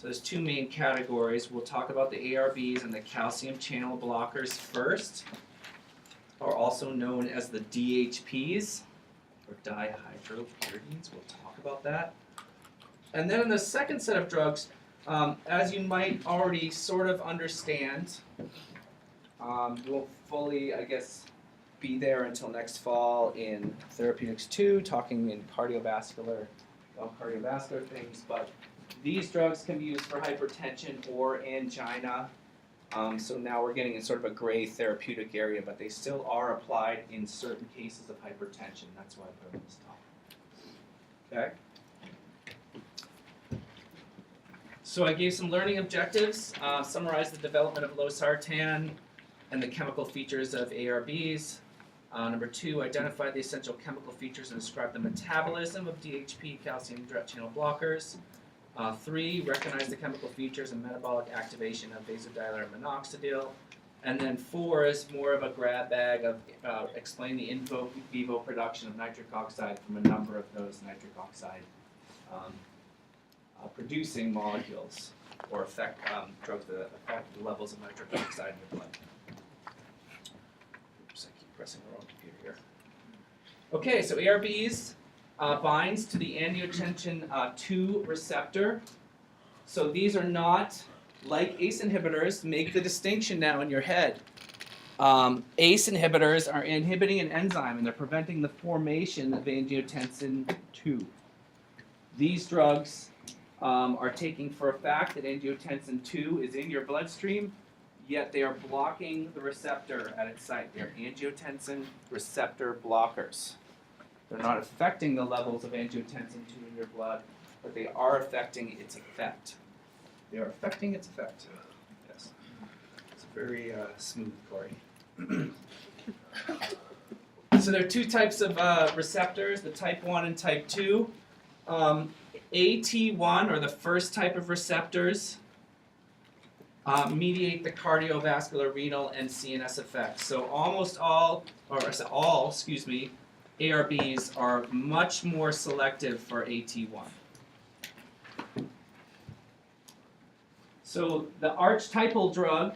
So there's two main categories. We'll talk about the ARBs and the calcium channel blockers first, or also known as the DHPs, or dihydropyridines. We'll talk about that. And then in the second set of drugs, as you might already sort of understand, you won't fully, I guess, be there until next fall in Therapeutics 2, talking in cardiovascular things, but these drugs can be used for hypertension or angina. So now we're getting in sort of a gray therapeutic area, but they still are applied in certain cases of hypertension. That's why I put them in this talk. Okay. So I gave some learning objectives, summarized the development of Losartan and the chemical features of ARBs. Number 2, identify the essential chemical features and describe the metabolism of DHP calcium channel blockers. 3, recognize the chemical features and metabolic activation of vasodilator minoxidil. And then 4 is more of a grab bag of explain the in vivo production of nitric oxide from a number of those nitric oxide producing molecules, or affect drugs that affect the levels of nitric oxide in the blood. Oops, I keep pressing the wrong computer here. Okay, so ARBs binds to the angiotensin 2 receptor. So these are not like ACE inhibitors. Make the distinction now in your head. ACE inhibitors are inhibiting an enzyme and they're preventing the formation of angiotensin 2. These drugs are taking for a fact that angiotensin 2 is in your bloodstream, yet they are blocking the receptor at its site. They're angiotensin receptor blockers. They're not affecting the levels of angiotensin 2 in your blood, but they are affecting its effect. They are affecting its effect. Yes. It's very smooth, Corey. So there are two types of receptors, the type 1 and type 2. AT1, or the first type of receptors, mediate the cardiovascular, renal, and CNS effects. So almost all, ARBs are much more selective for AT1. So the archetypal drug,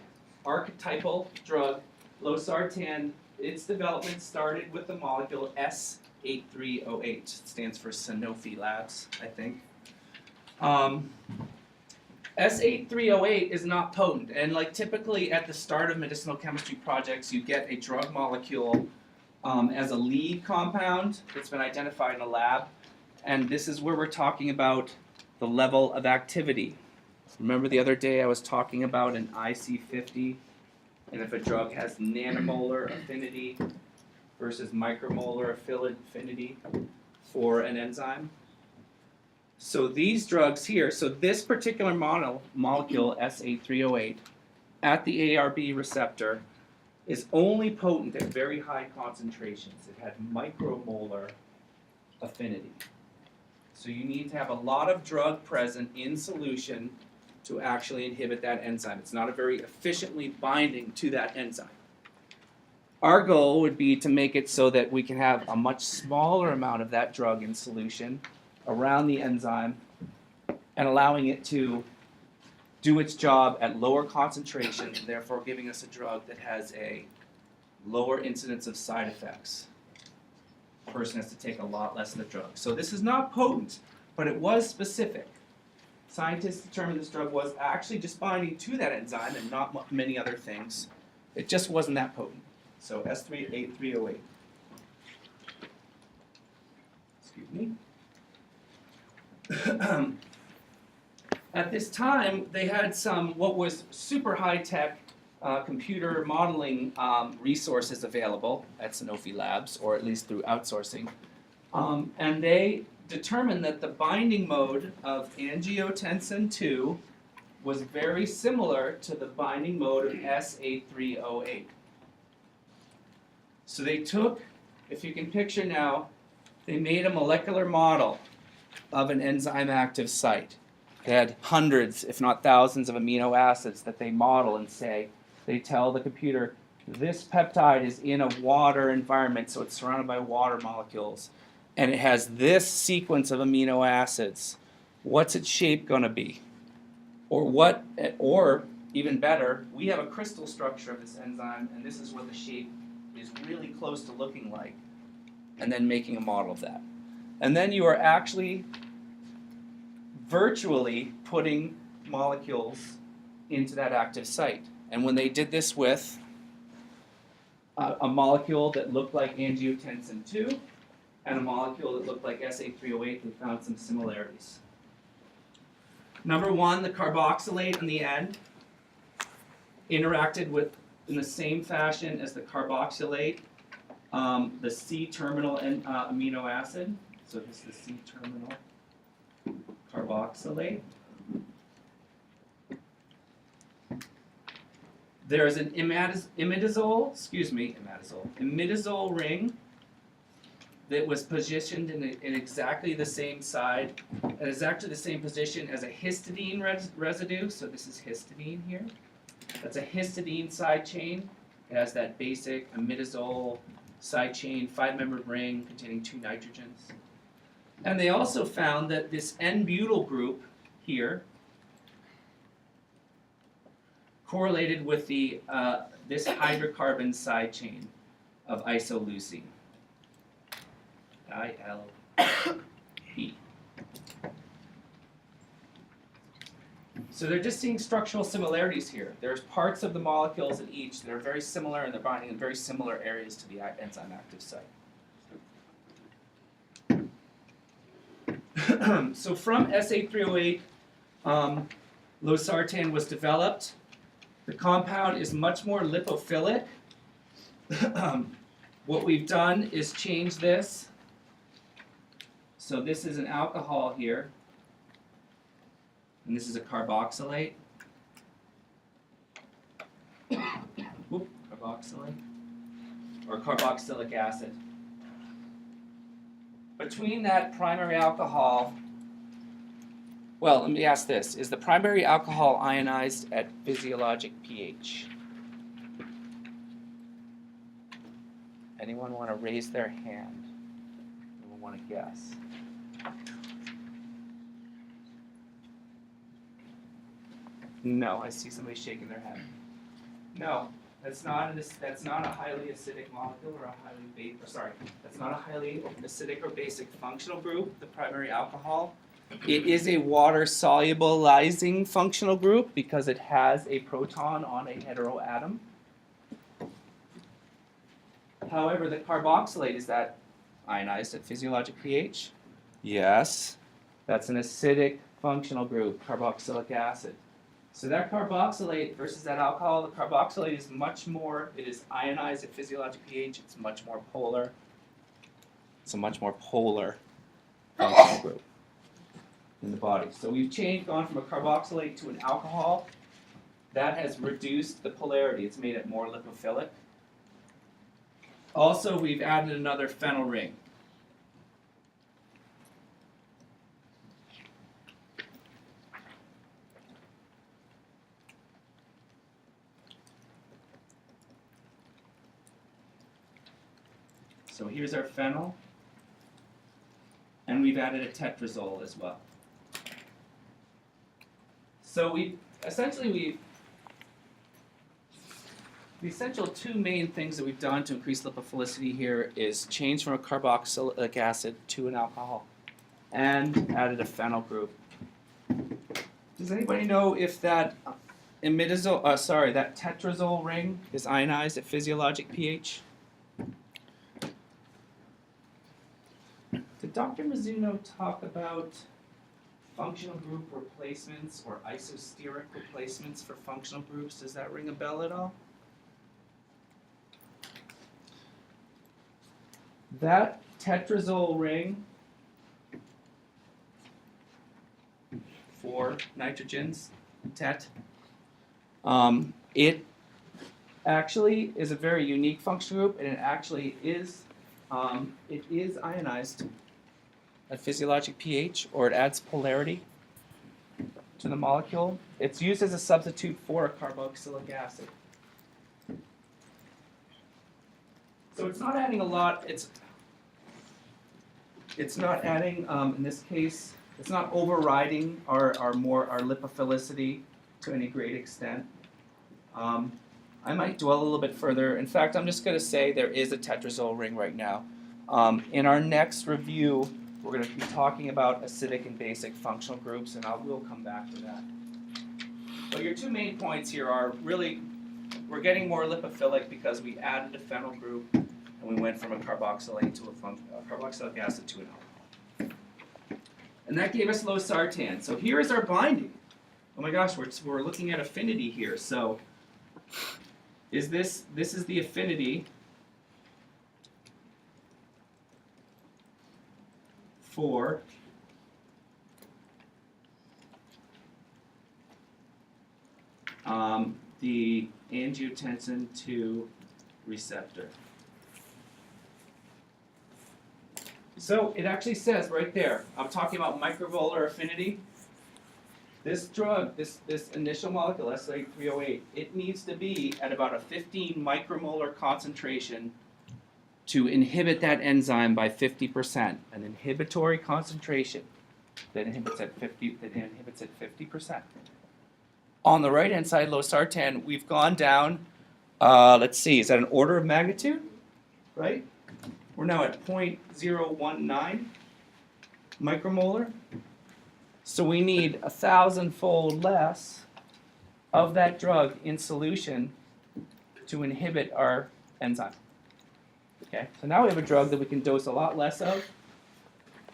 Losartan, its development started with the molecule S8308. It stands for Sanofi Labs, I think. S8308 is not potent, and like typically at the start of medicinal chemistry projects, you get a drug molecule as a lead compound that's been identified in a lab, and this is where we're talking about the level of activity. Remember the other day I was talking about an IC50, and if a drug has nanomolar affinity versus micromolar affinity for an enzyme? So these drugs here, so this particular molecule, S8308, at the ARB receptor, is only potent at very high concentrations. It had micromolar affinity. So you need to have a lot of drug present in solution to actually inhibit that enzyme. It's not a very efficiently binding to that enzyme. Our goal would be to make it so that we can have a much smaller amount of that drug in solution around the enzyme and allowing it to do its job at lower concentrations, therefore giving us a drug that has a lower incidence of side effects. The person has to take a lot less of the drug. So this is not potent, but it was specific. Scientists determined this drug was actually just binding to that enzyme and not many other things. It just wasn't that potent. So S8308. Excuse me. At this time, they had some what was super high-tech computer modeling resources available at Sanofi Labs, or at least through outsourcing. And they determined that the binding mode of angiotensin 2 was very similar to the binding mode of S8308. So they took, if you can picture now, they made a molecular model of an enzyme active site. They had hundreds, if not thousands, of amino acids that they model and say, they tell the computer, this peptide is in a water environment, so it's surrounded by water molecules, and it has this sequence of amino acids. What's its shape going to be? or even better, we have a crystal structure of this enzyme, and this is what the shape is really close to looking like, and then making a model of that. And then you are actually virtually putting molecules into that active site. And when they did this with a molecule that looked like angiotensin 2 and a molecule that looked like SA308, they found some similarities. Number one, the carboxylate in the end interacted with, in the same fashion as the carboxylate, the C-terminal amino acid. So this is the C-terminal carboxylate. There is an imidazole ring that was positioned in exactly the same side, and is actually the same position as a histidine residue. So this is histidine here. That's a histidine side chain. It has that basic imidazole side chain, 5-membered ring containing 2 nitrogens. And they also found that this N-butyl group here correlated with the this hydrocarbon side chain of isoleucine. ILP. So they're just seeing structural similarities here. There's parts of the molecules in each that are very similar, and they're binding in very similar areas to the enzyme active site. So from SA308, Losartan was developed. The compound is much more lipophilic. What we've done is change this. So this is an alcohol here, and this is a carboxylate. Carboxylate, or carboxylic acid. Between that primary alcohol, well, let me ask this. Is the primary alcohol ionized at physiologic pH? Anyone want to raise their hand? Anyone want to guess? No, I see somebody shaking their head. No, that's not a highly acidic molecule or a highly that's not a highly acidic or basic functional group, the primary alcohol. It is a water-solubilizing functional group because it has a proton on a heteroatom. However, the carboxylate, is that ionized at physiologic pH? Yes. That's an acidic functional group, carboxylic acid. So that carboxylate versus that alcohol, the carboxylate is much more, it is ionized at physiologic pH, it's much more polar. It's a much more polar functional group in the body. So we've gone from a carboxylate to an alcohol. That has reduced the polarity, it's made it more lipophilic. Also, we've added another phenyl ring. So here's our phenyl, and we've added a tetrazole as well. So the essential two main things that we've done to increase lipophilicity here is change from a carboxylic acid to an alcohol, and added a phenyl group. Does anybody know if that that tetrazole ring is ionized at physiologic pH? Did Dr. Mizuno talk about functional group replacements or isosteric replacements for functional groups? Does that ring a bell at all? That tetrazole ring, 4 nitrogens, tet, it actually is a very unique functional group, and it actually is ionized at physiologic pH, or it adds polarity to the molecule. It's used as a substitute for a carboxylic acid. So it's not adding a lot. It's not adding, in this case, It's not overriding our lipophilicity to any great extent. I might dwell a little bit further. In fact, I'm just going to say there is a tetrazole ring right now. In our next review, we're going to be talking about acidic and basic functional groups, and we'll come back to that. But your two main points here are really, we're getting more lipophilic because we added a phenyl group, and we went from a carboxylate to a carboxylic acid to an alcohol. And that gave us Losartan. So here is our binding. Oh my gosh, we're looking at affinity here. So this is the affinity for the angiotensin II receptor. So it actually says right there, I'm talking about micromolar affinity. This drug, this initial molecule, SLA308, it needs to be at about a 15 micromolar concentration to inhibit that enzyme by 50%. An inhibitory concentration that inhibits at 50%. On the right-hand side, Losartan, we've gone down, let's see, is that an order of magnitude? Right? We're now at 0.019 micromolar. So we need 1,000-fold less of that drug in solution to inhibit our enzyme. Okay, so now we have a drug that we can dose a lot less of.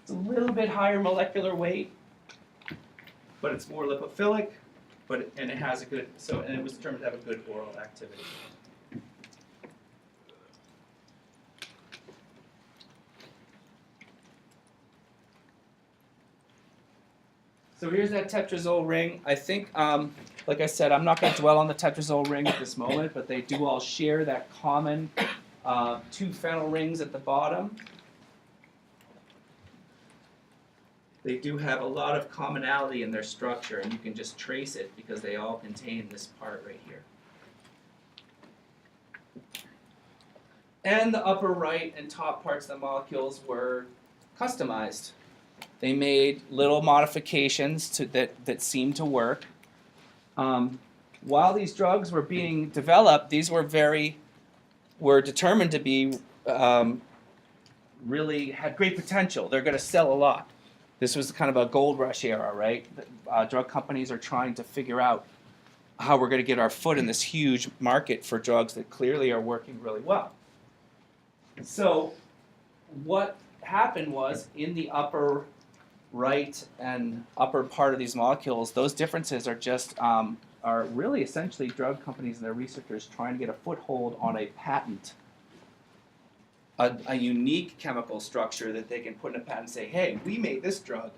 It's a little bit higher molecular weight, but it's more lipophilic, and it has a good, and it was determined to have a good oral activity. So here's that tetrazole ring. I think, like I said, I'm not going to dwell on the tetrazole ring at this moment, but they do all share that common two phenyl rings at the bottom. They do have a lot of commonality in their structure, and you can just trace it because they all contain this part right here. And the upper right and top parts of the molecules were customized. They made little modifications that seemed to work. While these drugs were being developed, these were determined to be really had great potential. They're going to sell a lot. This was kind of a gold rush era, right? Drug companies are trying to figure out how we're going to get our foot in this huge market for drugs that clearly are working really well. So what happened was in the upper right and upper part of these molecules, those differences are just are really essentially drug companies and their researchers trying to get a foothold on a patent, a unique chemical structure that they can put in a patent and say, hey, we made this drug,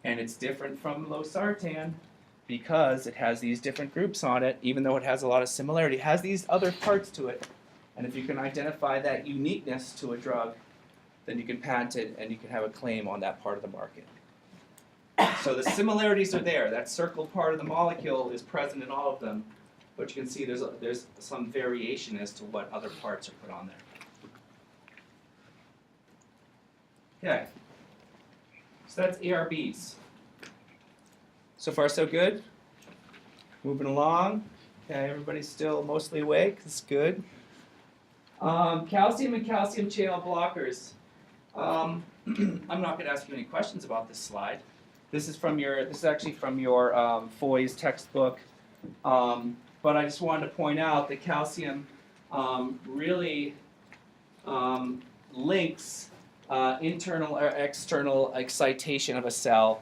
and it's different from Losartan because it has these different groups on it, even though it has a lot of similarity. It has these other parts to it, and if you can identify that uniqueness to a drug, then you can patent it and you can have a claim on that part of the market. So the similarities are there. That circled part of the molecule is present in all of them, but you can see there's some variation as to what other parts are put on there. Okay, so that's ARBs. So far so good? Moving along. Okay, everybody's still mostly awake. That's good. Calcium and calcium channel blockers. I'm not going to ask you any questions about this slide. This is actually from your Foy's textbook. But I just wanted to point out that calcium really links internal or external excitation of a cell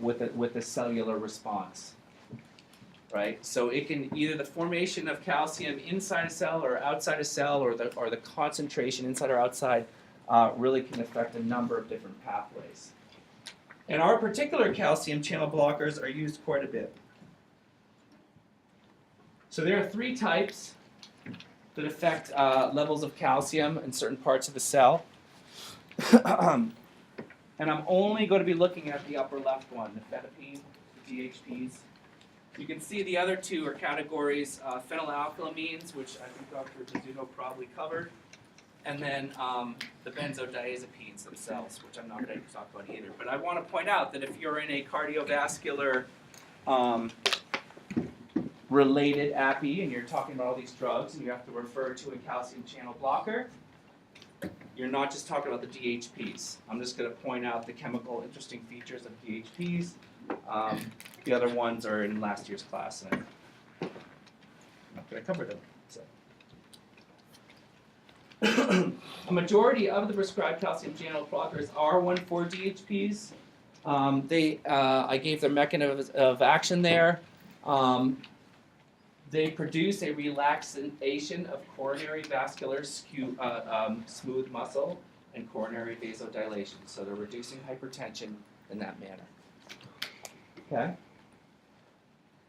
with a cellular response. Right? So it can either the formation of calcium inside a cell or outside a cell, or the concentration inside or outside really can affect a number of different pathways. And our particular calcium channel blockers are used quite a bit. So there are three types that affect levels of calcium in certain parts of the cell. And I'm only going to be looking at the upper left one, the nifedipine, the GHPs. You can see the other two are categories, phenylalkylamines, which I think Dr. Pizzuto probably covered, and then the benzodiazepines themselves, which I'm not going to talk about either. But I want to point out that if you're in a cardiovascular related appy and you're talking about all these drugs and you have to refer to a calcium channel blocker, you're not just talking about the DHPs. I'm just going to point out the chemical interesting features of DHPs. The other ones are in last year's class, and I'm not going to cover them. So. A majority of the prescribed calcium channel blockers are 1,4-DHPs. I gave their mechanism of action there. They produce a relaxation of coronary vascular smooth muscle and coronary vasodilation. So they're reducing hypertension in that manner. Okay.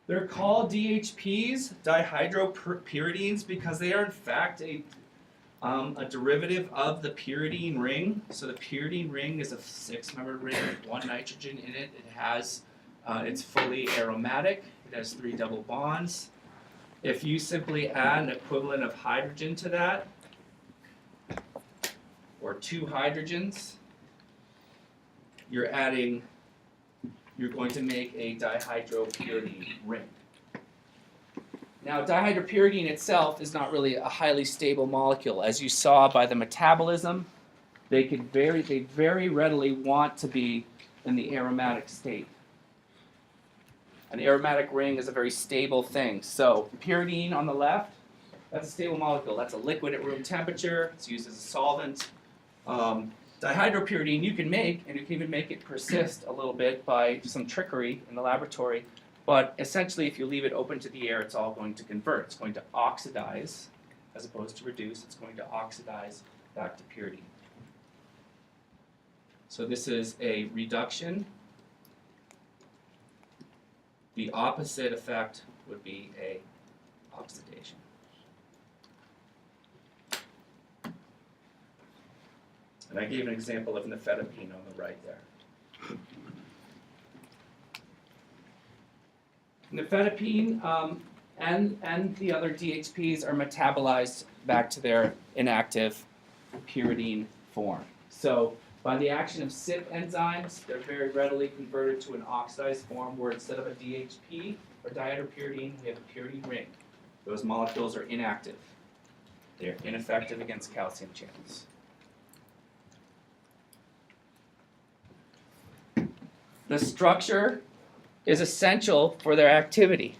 They're called DHPs, dihydropyridines, because they are in fact a derivative of the pyridine ring. So the pyridine ring is a 6-membered ring with 1 nitrogen in it. It has, it's fully aromatic. It has 3 double bonds. If you simply add an equivalent of hydrogen to that, or 2 hydrogens, you're going to make a dihydropyridine ring. Now, dihydropyridine itself is not really a highly stable molecule. As you saw by the metabolism, they very readily want to be in the aromatic state. An aromatic ring is a very stable thing. So, pyridine on the left, that's a stable molecule. That's a liquid at room temperature. It's used as a solvent. Dihydropyridine you can make, and you can even make it persist a little bit by some trickery in the laboratory. But essentially, if you leave it open to the air, it's all going to convert. It's going to oxidize, as opposed to reduce. It's going to oxidize back to pyridine. So this is a reduction. The opposite effect would be a oxidation. And I gave an example of nifedipine on the right there. Nifedipine and the other DHPs are metabolized back to their inactive pyridine form. So by the action of CYP enzymes, they're very readily converted to an oxidized form where instead of a DHP or dihydropyridine, we have a pyridine ring. Those molecules are inactive. They're ineffective against calcium channels. The structure is essential for their activity.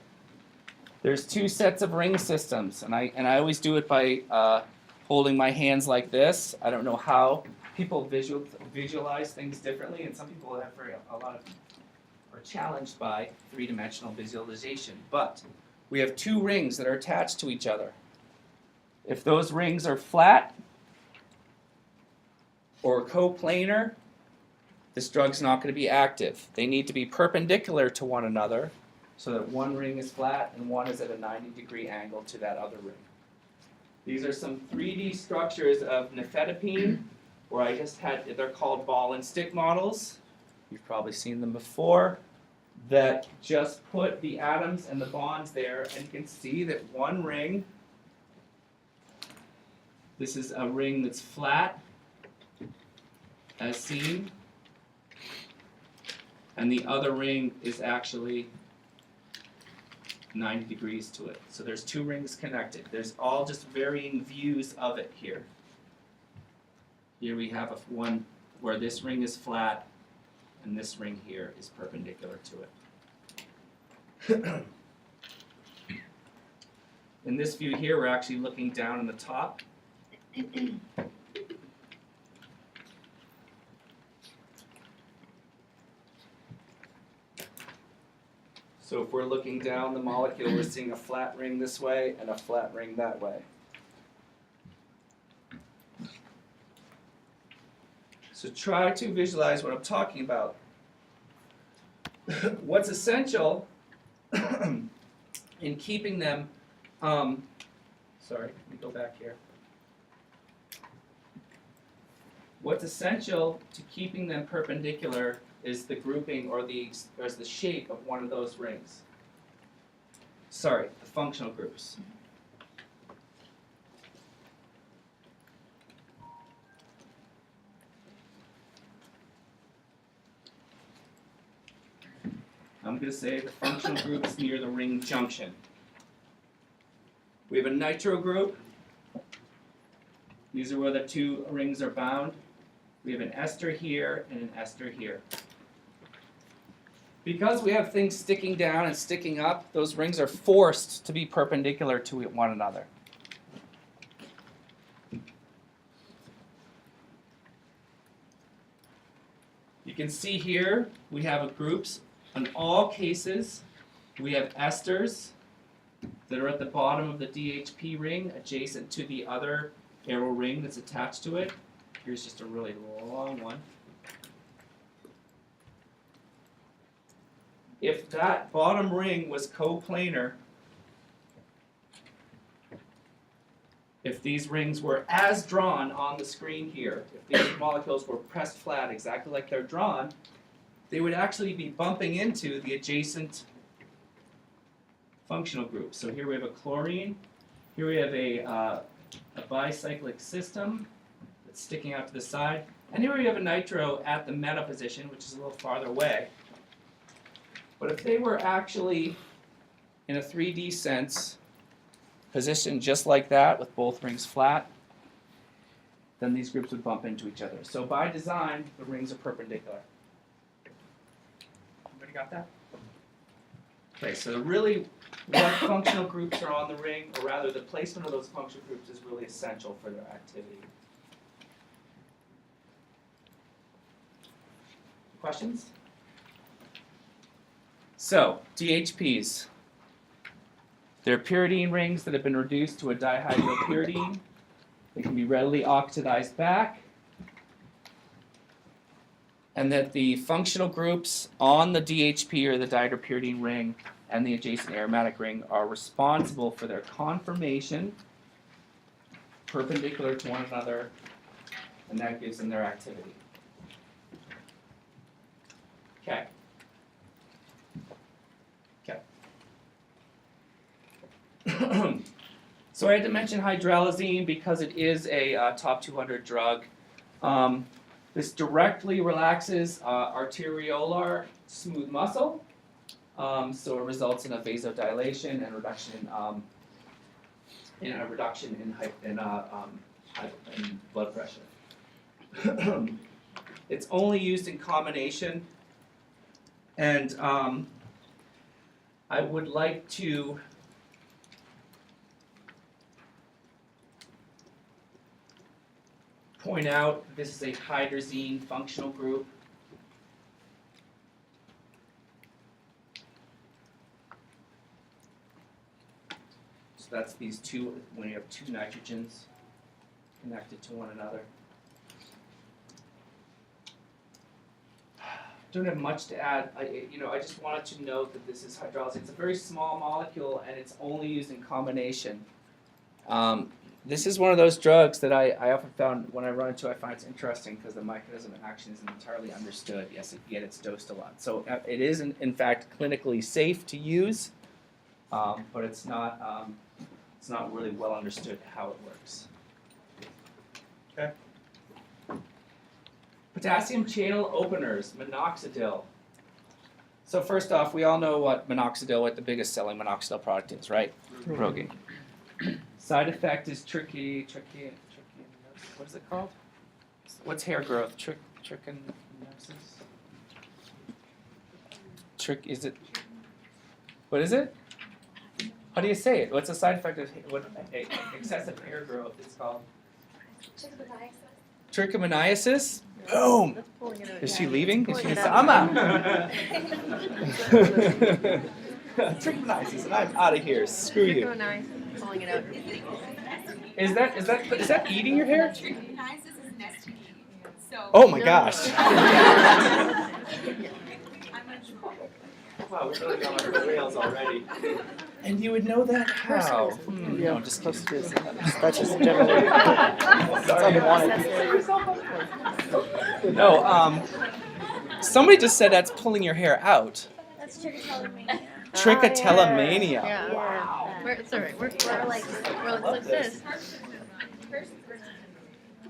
There's 2 sets of ring systems, and I always do it by holding my hands like this. I don't know how people visualize things differently, and some people are challenged by 3-dimensional visualization. But we have 2 rings that are attached to each other. If those rings are flat or coplanar, this drug's not going to be active. They need to be perpendicular to one another so that one ring is flat and one is at a 90-degree angle to that other ring. These are some 3D structures of nifedipine, where they're called ball and stick models. You've probably seen them before, that just put the atoms and the bonds there, and you can see that one ring, this is a ring that's flat, as seen, and the other ring is actually 90 degrees to it. So there's 2 rings connected. There's all just varying views of it here. Here we have one where this ring is flat and this ring here is perpendicular to it. In this view here, we're actually looking down on the top. So if we're looking down the molecule, we're seeing a flat ring this way and a flat ring that way. So try to visualize what I'm talking about. What's essential in keeping them, sorry, let me go back here. What's essential to keeping them perpendicular is the grouping or the shape of one of those rings. Sorry, the functional groups. I'm going to say the functional groups near the ring junction. We have a nitro group. These are where the two rings are bound. We have an ester here and an ester here. Because we have things sticking down and sticking up, those rings are forced to be perpendicular to one another. You can see here we have groups. In all cases, we have esters that are at the bottom of the DHP ring adjacent to the other arrow ring that's attached to it. Here's just a really long one. If that bottom ring was coplanar, if these rings were as drawn on the screen here, if these molecules were pressed flat exactly like they're drawn, they would actually be bumping into the adjacent functional group. So here we have a chlorine, here we have a bicyclic system that's sticking out to the side, and here we have a nitro at the meta position, which is a little farther away. But if they were actually, in a 3D sense, positioned just like that with both rings flat, then these groups would bump into each other. So by design, the rings are perpendicular. Everybody got that? Okay, so really what functional groups are on the ring, or rather the placement of those functional groups is really essential for their activity. Questions? So, DHPs. They're pyridine rings that have been reduced to a dihydropyridine. They can be readily oxidized back. And that the functional groups on the DHP or the dihydropyridine ring and the adjacent aromatic ring are responsible for their conformation perpendicular to one another, and that gives them their activity. Okay. So I had to mention hydralazine because it is a top 200 drug. This directly relaxes arteriolar smooth muscle, so it results in a vasodilation and reduction in blood pressure. It's only used in combination, and I would like to point out this is a hydrazine functional group. So that's these two, when you have two nitrogens connected to one another. Don't have much to add. I just wanted to note that this is hydralazine. It's a very small molecule and it's only used in combination. This is one of those drugs that I often found when I run into, I find it's interesting because the mechanism of action isn't entirely understood. Yes, yet it's dosed a lot. So it is, in fact, clinically safe to use, but it's not really well understood how it works. Okay. Potassium channel openers, Minoxidil. So first off, we all know what the biggest selling Minoxidil product is, right? Rogaine. Side effect is tricky. What is it called? What's hair growth? Trichinosis? Is it? What is it? How do you say it? What's the side effect of excessive hair growth? It's called trichomoniasis. Boom! Is she leaving? Is she? I'm out. Trichomoniasis, and I'm out of here. Screw you. Pulling it out. Is that eating your hair? Trichomoniasis is nesting. So Oh my gosh. I'm unsure. Wow, we're really going off the rails already. And you would know that how? No, just close to this. That's just generally that's unwanted. No, somebody just said that's pulling your hair out. That's trichotillomania. Trichotillomania. Yeah. Wow. It's alright. We're like this.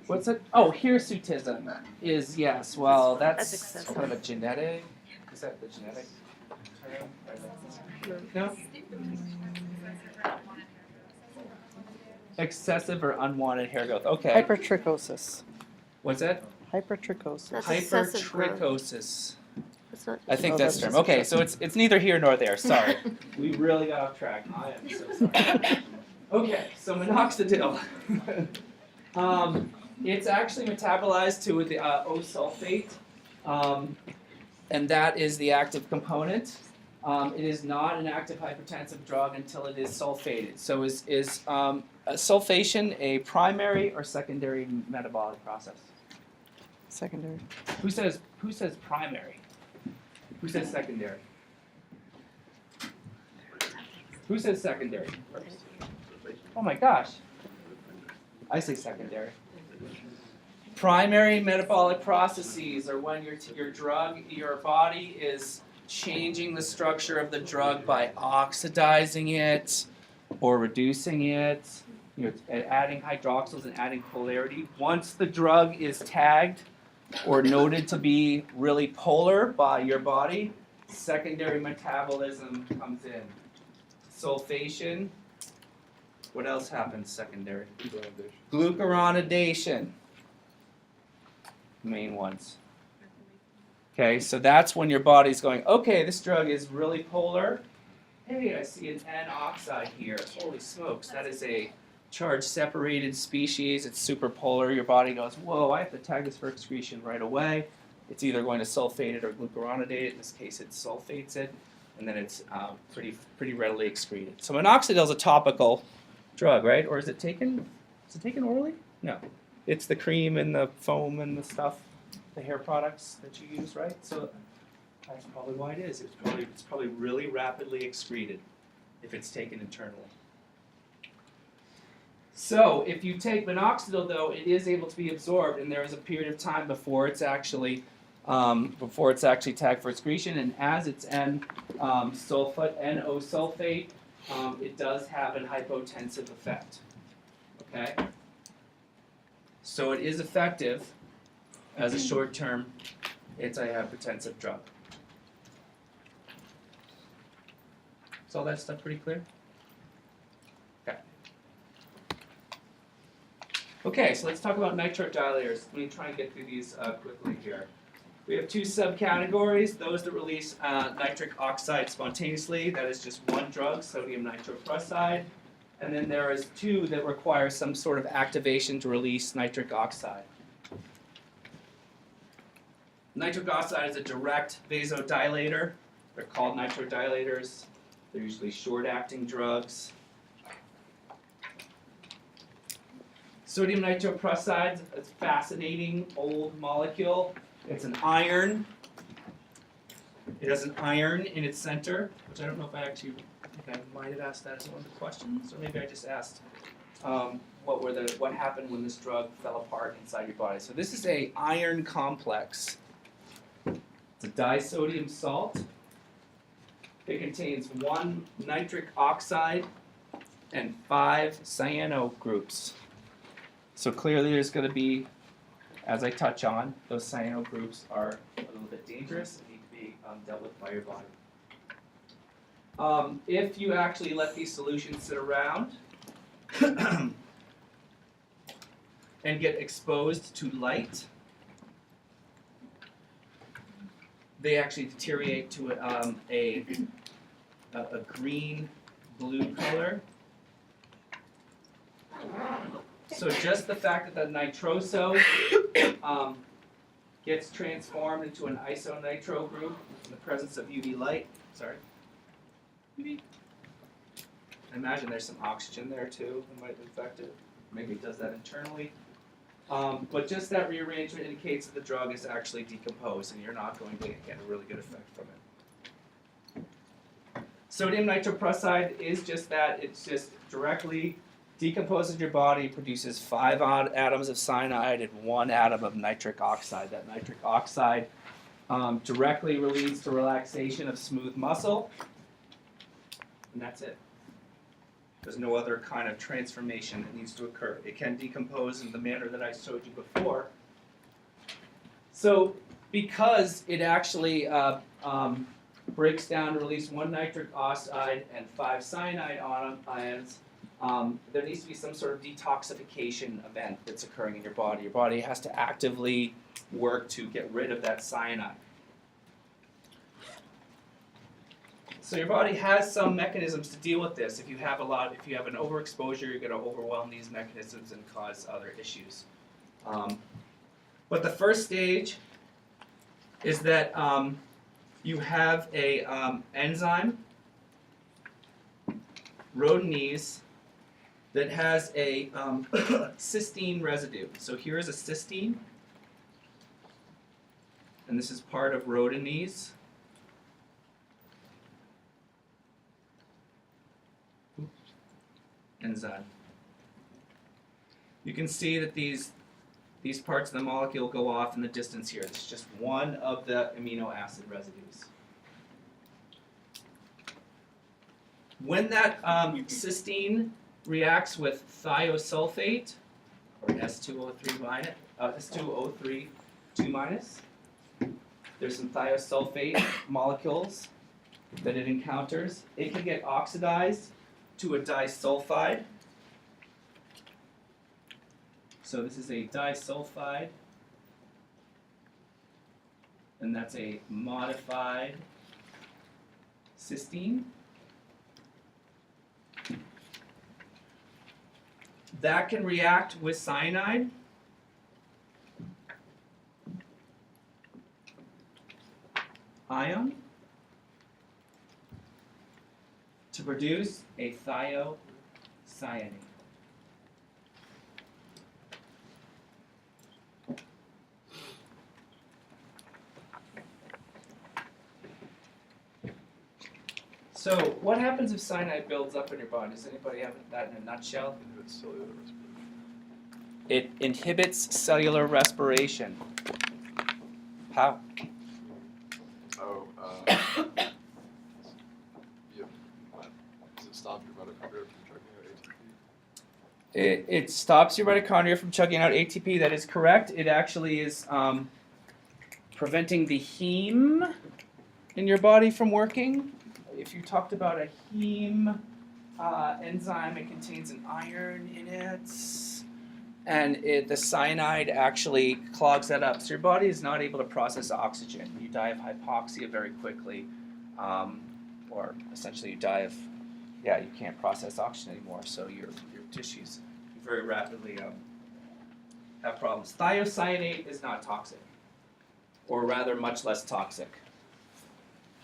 What's it? Oh, hirsutism is, yes. Well, that's That's excessive. kind of a genetic. Is that the genetic term? No? Excessive or unwanted hair growth. Okay. Hypertrichosis. What's that? Hypertrichosis. That's excessive growth. Hypertrichosis. It's not. I think Oh, that's that's the term. just Okay, so it's neither here nor there. Sorry. We really got off track. I am so sorry. Okay, so minoxidil. It's actually metabolized to the O-sulfate, and that is the active component. It is not an active hypertensive drug until it is sulfated. So is sulfation a primary or secondary metabolic process? Secondary. Who says primary? Who says secondary? Who says secondary first? Oh my gosh. I say secondary. Primary metabolic processes are when your body is changing the structure of the drug by oxidizing it or reducing it, adding hydroxyls and adding polarity. Once the drug is tagged or noted to be really polar by your body, secondary metabolism comes in. Sulfation. What else happens secondary? Glucuronidation. Main ones. Okay, so that's when your body's going, okay, this drug is really polar. Hey, I see an N oxide here. Holy smokes, that is a charge separated species. It's super polar. Your body goes, whoa, I have to tag this for excretion right away. It's either going to sulfate it or glucuronidate it. In this case, it sulfates it, and then it's pretty readily excreted. So minoxidil is a topical drug, right? Or is it taken orally? No. It's the cream and the foam and the stuff, the hair products that you use, right? So that's probably why it is. It's probably really rapidly excreted if it's taken internally. So if you take minoxidil, though, it is able to be absorbed, and there is a period of time before it's actually tagged for excretion. And as it's N-O-sulfate, it does have an hypotensive effect. Okay. So it is effective as a short-term antihypertensive drug. Is all that stuff pretty clear? Okay. Okay, so let's talk about nitrodilators. Let me try and get through these quickly here. We have two subcategories, those that release nitric oxide spontaneously, that is just one drug, sodium nitroprusside. And then there is two that require some sort of activation to release nitric oxide. Nitric oxide is a direct vasodilator. They're called nitrodilators. They're usually short-acting drugs. Sodium nitroprusside is a fascinating old molecule. It's an iron. It has an iron in its center, which I don't know if I might have asked that as one of the questions, or maybe I just asked what happened when this drug fell apart inside your body. So this is a iron complex. It's a disodium salt. It contains 1 nitric oxide and 5 cyano groups. So clearly there's going to be, as I touch on, those cyano groups are a little bit dangerous and need to be dealt with by your body. If you actually let these solutions sit around and get exposed to light, they actually deteriorate to a green-blue color. So just the fact that the nitroso gets transformed into an isonitro group in the presence of UV light. Sorry. UV. I imagine there's some oxygen there too that might affect it. Maybe it does that internally. But just that rearrangement indicates that the drug is actually decomposed and you're not going to get a really good effect from it. Sodium nitroprusside is just that. It's just directly decomposes your body, produces 5 atoms of cyanide and 1 atom of nitric oxide. That nitric oxide directly leads to relaxation of smooth muscle, and that's it. There's no other kind of transformation that needs to occur. It can decompose in the manner that I showed you before. So because it actually breaks down to release 1 nitric oxide and 5 cyanide ions. There needs to be some sort of detoxification event that's occurring in your body. Your body has to actively work to get rid of that cyanide. So your body has some mechanisms to deal with this. If you have an overexposure, you're going to overwhelm these mechanisms and cause other issues. But the first stage is that you have a enzyme, rhodinase, that has a cysteine residue. So here is a cysteine, and this is part of rhodinase. Enzyme. You can see that these parts of the molecule go off in the distance here. It's just one of the amino acid residues. When that cysteine reacts with thiosulfate, or S2O3 2-, there's some thiosulfate molecules that it encounters. It can get oxidized to a disulfide. So this is a disulfide, and that's a modified cysteine. That can react with cyanide. Ion to produce a thiocyanate. So what happens if cyanide builds up in your body? Does anybody have that in a nutshell? It inhibits cellular respiration. How? Does it stop your mitochondria from chucking out ATP? It stops your mitochondria from chucking out ATP. That is correct. It actually is preventing the heme in your body from working. If you talked about a heme enzyme, it contains an iron in it, and the cyanide actually clogs that up. So your body is not able to process oxygen. You die of hypoxia very quickly, or essentially you die of, you can't process oxygen anymore. So your tissues very rapidly have problems. Thiocyanate is not toxic, or rather much less toxic.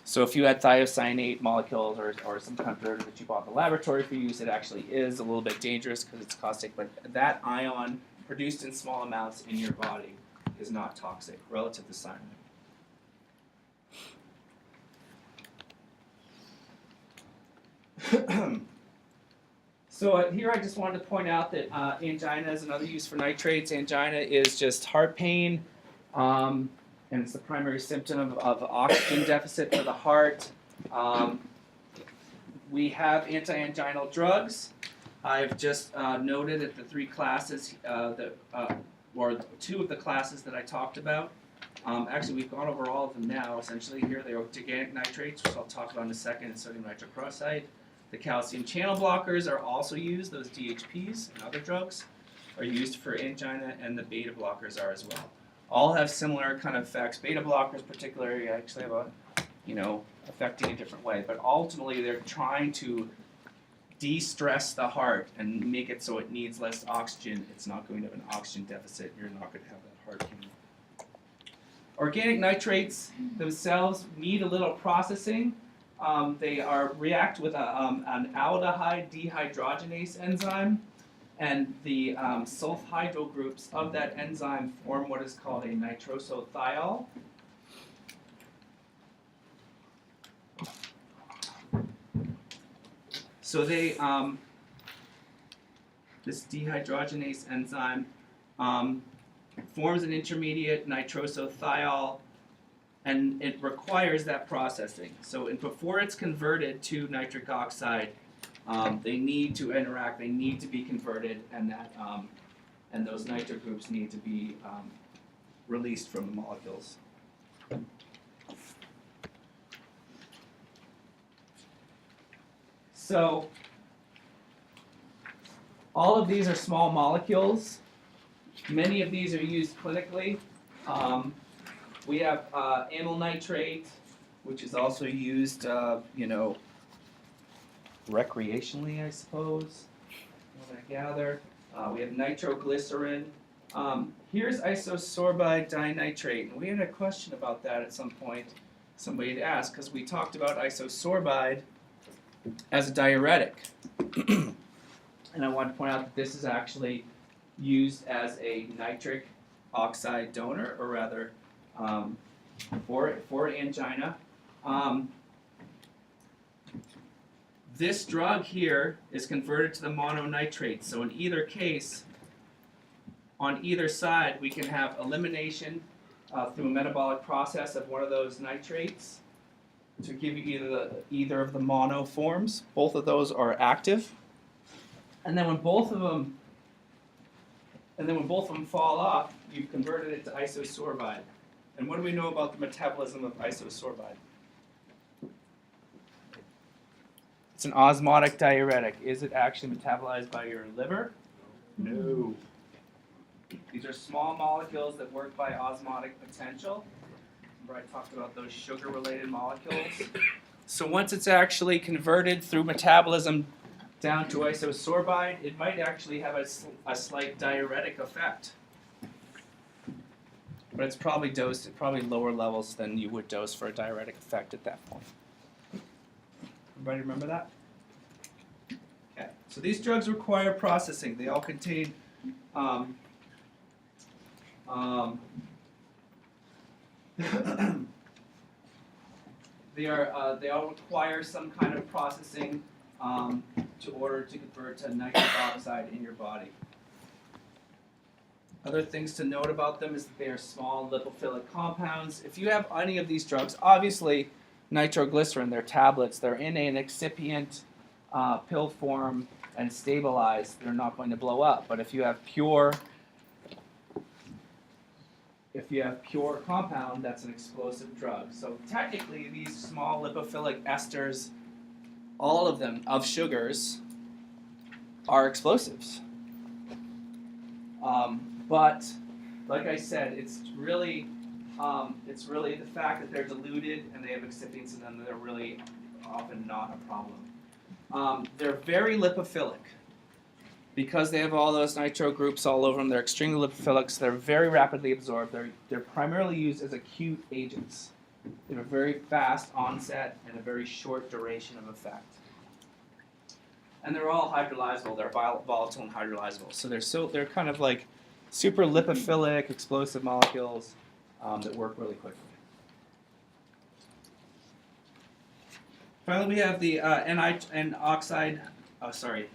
So if you had thiocyanate molecules or some kind of derivative that you bought in the laboratory for use, it actually is a little bit dangerous because it's caustic, but that ion produced in small amounts in your body is not toxic relative to cyanide. So here I just wanted to point out that angina is another use for nitrates. Angina is just heart pain. And it's the primary symptom of oxygen deficit for the heart. We have anti-anginal drugs. I've just noted that the 3 classes, or 2 of the classes that I talked about. Actually, we've gone over all of them now. Essentially, here they are organic nitrates, which I'll talk about in a second, and sodium nitroprusside. The calcium channel blockers are also used. Those DHPs and other drugs are used for angina, and the beta blockers are as well. All have similar kind of effects. Beta blockers particularly actually have affecting a different way. But ultimately they're trying to de-stress the heart and make it so it needs less oxygen. It's not going to have an oxygen deficit. You're not going to have that heart pain. Organic nitrates themselves need a little processing. They react with an aldehyde dehydrogenase enzyme. And the sulfhydryl groups of that enzyme form what is called a nitrosothiol. So they, this dehydrogenase enzyme forms an intermediate nitrosothiol, and it requires that processing. So before it's converted to nitric oxide, they need to interact, they need to be converted, and and those nitric groups need to be released from the molecules. So all of these are small molecules. Many of these are used clinically. We have amyl nitrate, which is also used, recreationally, I suppose. What I gather. We have nitroglycerin. Here's isosorbide dinitrate, and we had a question about that at some point. Somebody had asked, because we talked about isosorbide as a diuretic. And I want to point out that this is actually used as a nitric oxide donor, or rather, for angina. This drug here is converted to the mononitrate. So in either case, on either side, we can have elimination through a metabolic process of one of those nitrates to give you either of the mono forms. Both of those are active. And then when both of them fall off, you've converted it to isosorbide. And what do we know about the metabolism of isosorbide? It's an osmotic diuretic. Is it actually metabolized by your liver? No. These are small molecules that work by osmotic potential. Remember I talked about those sugar-related molecules? So once it's actually converted through metabolism down to isosorbide, it might actually have a slight diuretic effect. But it's probably dosed at probably lower levels than you would dose for a diuretic effect at that point. Everybody remember that? Okay, so these drugs require processing. They all contain they all require some kind of processing to order to convert to nitric oxide in your body. Other things to note about them is that they are small lipophilic compounds. If you have any of these drugs, obviously nitroglycerin, they're tablets, they're in an excipient pill form and stabilized, they're not going to blow up. But if you have pure compound, that's an explosive drug. So technically these small lipophilic esters, all of them of sugars, are explosives. But like I said, it's really the fact that they're diluted and they have excipients in them that are really often not a problem. They're very lipophilic. Because they have all those nitro groups all over them, they're extremely lipophilic, so they're very rapidly absorbed. They're primarily used as acute agents. They have a very fast onset and a very short duration of effect. And they're all hydrolyzable. They're volatile and hydrolyzable. So they're kind of like super lipophilic, explosive molecules that work really quickly. Finally, we have the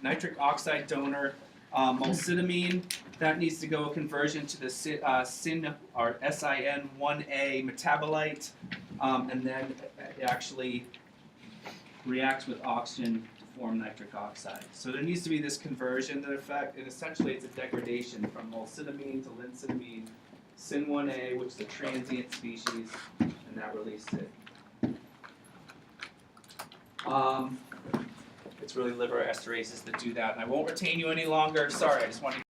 nitric oxide donor, molcidamine. That needs to go a conversion to the SIN1A metabolite, and then it actually reacts with oxygen to form nitric oxide. So there needs to be this conversion that effect, and essentially it's a degradation from molcidamine to lincitamine, SIN1A, which is a transient species, and that released it. It's really liver esterases that do that, and I won't retain you any longer. Sorry, I just wanted to